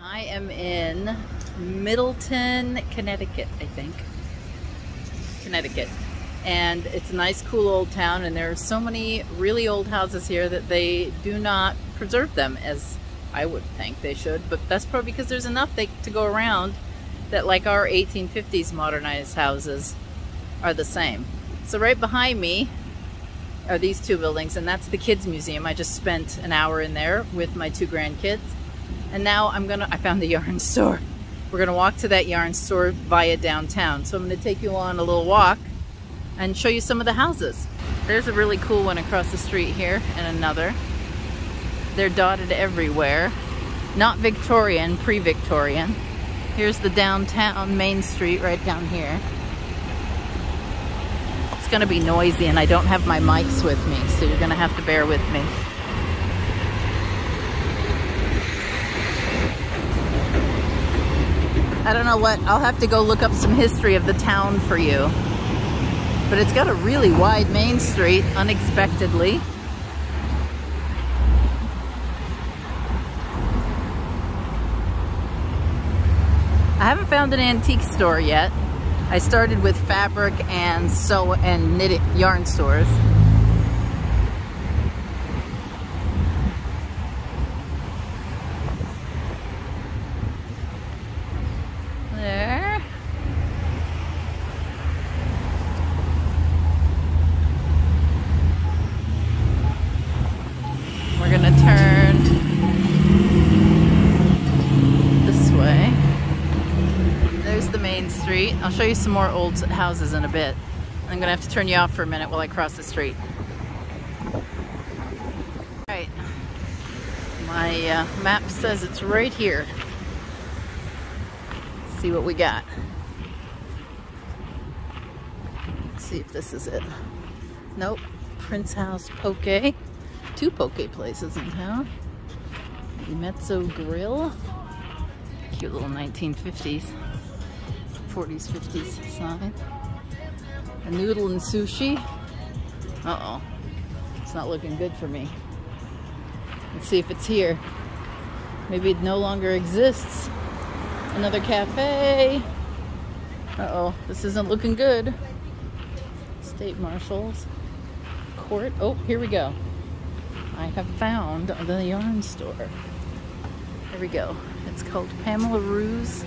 I am in Middletown, Connecticut, I think. Connecticut. And it's a nice, cool old town, and there are so many really old houses here that they do not preserve them as I would think they should, but that's probably because there's enough to go around that, like our 1850s modernized houses, are the same. So right behind me are these two buildings, and that's the Kids Museum. I just spent an hour in there with my two grandkids. And now I found the yarn store. We're gonna walk to that yarn store via downtown. So I'm gonna take you on a little walk and show you some of the houses. There's a really cool one across the street here, and another. They're dotted everywhere. Not Victorian, pre-Victorian. Here's the downtown Main Street right down here. It's gonna be noisy and I don't have my mics with me, so you're gonna have to bear with me. I don't know what, I'll have to go look up some history of the town for you. But it's got a really wide Main Street, unexpectedly. I haven't found an antique store yet. I started with fabric and knitting yarn stores. There. We're gonna turn this way. There's the Main Street. I'll show you some more old houses in a bit. I'm gonna have to turn you off for a minute while I cross the street. All right, my map says it's right here. Let's see what we got. Let's see if this is it. Nope, Prince House Poke. Two poke places in town. Mezzo Grill. Cute little 1950s. 40s, 50s sign. A Noodle and Sushi. Uh-oh. It's not looking good for me. Let's see if it's here. Maybe it no longer exists. Another cafe. Uh-oh. This isn't looking good. State Marshal's Court. Oh, here we go. I have found the yarn store. There we go. It's called Pamela Roose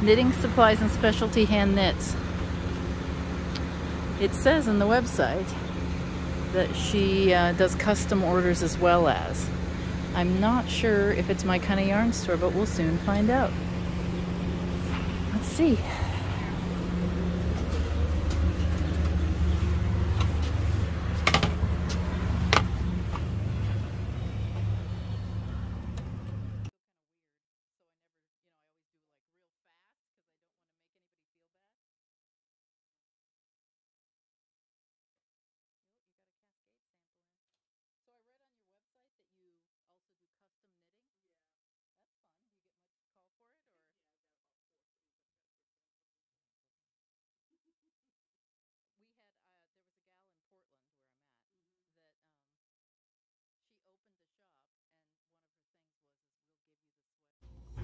Knitting Supplies and Specialty Hand Knits. It says on the website that she does custom orders as well as. I'm not sure if it's my kind of yarn store, but we'll soon find out. Let's see.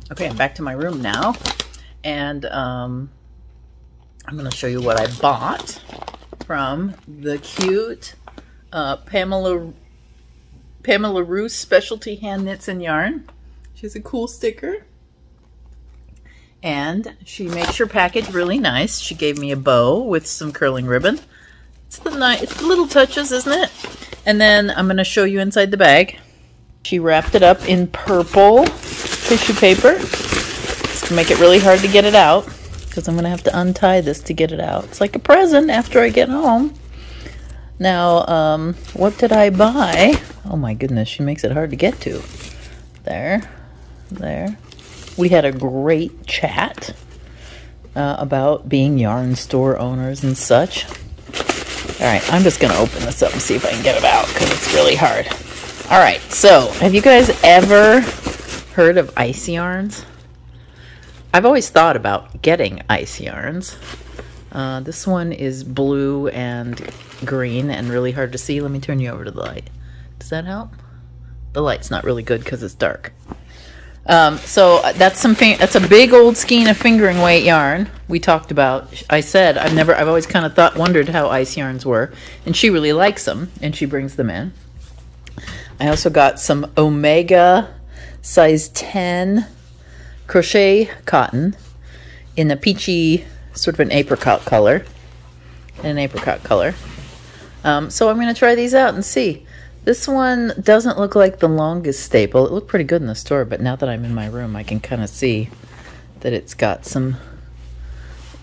Okay, I'm back to my room now, and I'm going to show you what I bought from the cute Pamela Roose Specialty Hand Knits and Yarn. She has a cool sticker, and she makes your package really nice. She gave me a bow with some curling ribbon. It's the little touches, isn't it? And then I'm going to show you inside the bag. She wrapped it up in purple tissue paper. It's gonna make it really hard to get it out because I'm gonna have to untie this to get it out. It's like a present after I get home. Now, what did I buy? Oh my goodness, she makes it hard to get to. There. We had a great chat about being yarn store owners and such. All right, I'm just gonna open this up and see if I can get it out because it's really hard. All right, so have you guys ever heard of ice yarns? I've always thought about getting ice yarns. This one is blue and green and really hard to see. Let me turn you over to the light. Does that help? The light's not really good because it's dark. So that's that's a big old skein of fingering weight yarn we talked about. I said I've always kind of wondered how ice yarns were, and she really likes them, and she brings them in. I also got some Omega size 10 crochet cotton in a peachy, sort of an apricot color. So I'm going to try these out and see. This one doesn't look like the longest staple. It looked pretty good in the store, but now that I'm in my room, I can kind of see that it's got some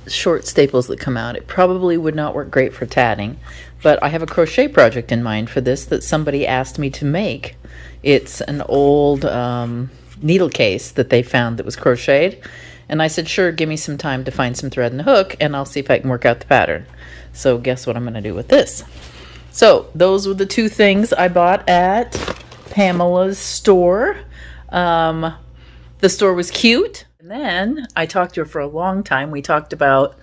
short staples that come out. It probably would not work great for tatting, but I have a crochet project in mind for this that somebody asked me to make. It's an old needle case that they found that was crocheted, and I said, sure, give me some time to find some thread and a hook, and I'll see if I can work out the pattern. So guess what I'm going to do with this? So those were the two things I bought at Pamela's store. The store was cute. And then I talked to her for a long time. We talked about,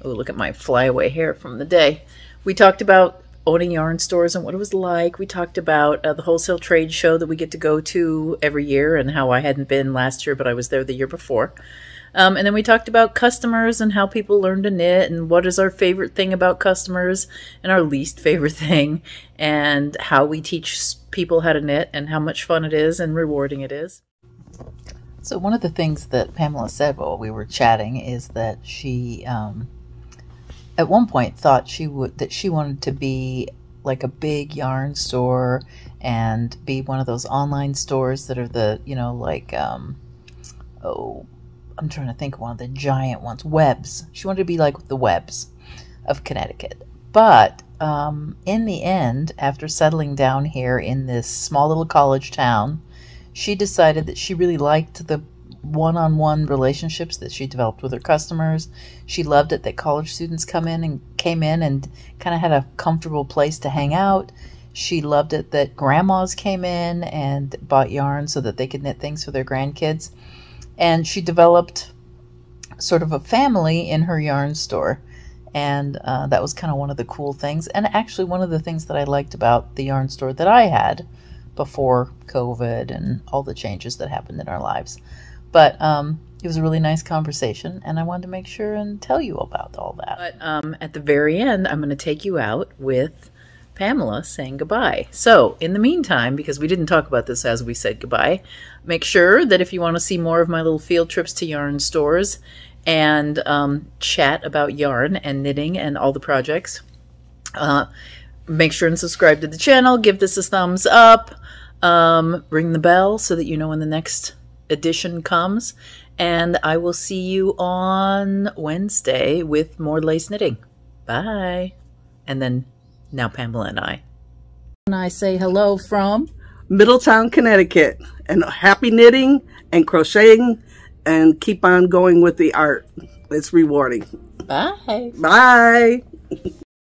oh, look at my flyaway hair from the day. We talked about owning yarn stores and what it was like. We talked about the wholesale trade show that we get to go to every year and how I hadn't been last year, but I was there the year before. And then we talked about customers and how people learn to knit and what is our favorite thing about customers and our least favorite thing, and how we teach people how to knit and how much fun it is and rewarding it is. So one of the things that Pamela said while we were chatting is that she at one point thought she wanted to be like a big yarn store and be one of those online stores that are the, you know, like I'm trying to think of one of the giant ones, Webs. She wanted to be like the Webs of Connecticut. But in the end, after settling down here in this small little college town, she decided that she really liked the one-on-one relationships that she developed with her customers. She loved it that college students came in and kind of had a comfortable place to hang out. She loved it that grandmas came in and bought yarn so that they could knit things for their grandkids. And she developed sort of a family in her yarn store. And that was kind of one of the cool things. And actually one of the things that I liked about the yarn store that I had before COVID and all the changes that happened in our lives. But it was a really nice conversation, and I wanted to make sure and tell you about all that. But at the very end, I'm going to take you out with Pamela saying goodbye. So in the meantime, because we didn't talk about this as we said goodbye, make sure that if you want to see more of my little field trips to yarn stores and chat about yarn and knitting and all the projects, make sure and subscribe to the channel. Give this a thumbs up. Ring the bell so that you know when the next edition comes. And I will see you on Wednesday with more lace knitting. Bye. And then now Pamela and I. And I say hello from Middletown, Connecticut. And happy knitting and crocheting, and keep on going with the art. It's rewarding. Bye. Bye.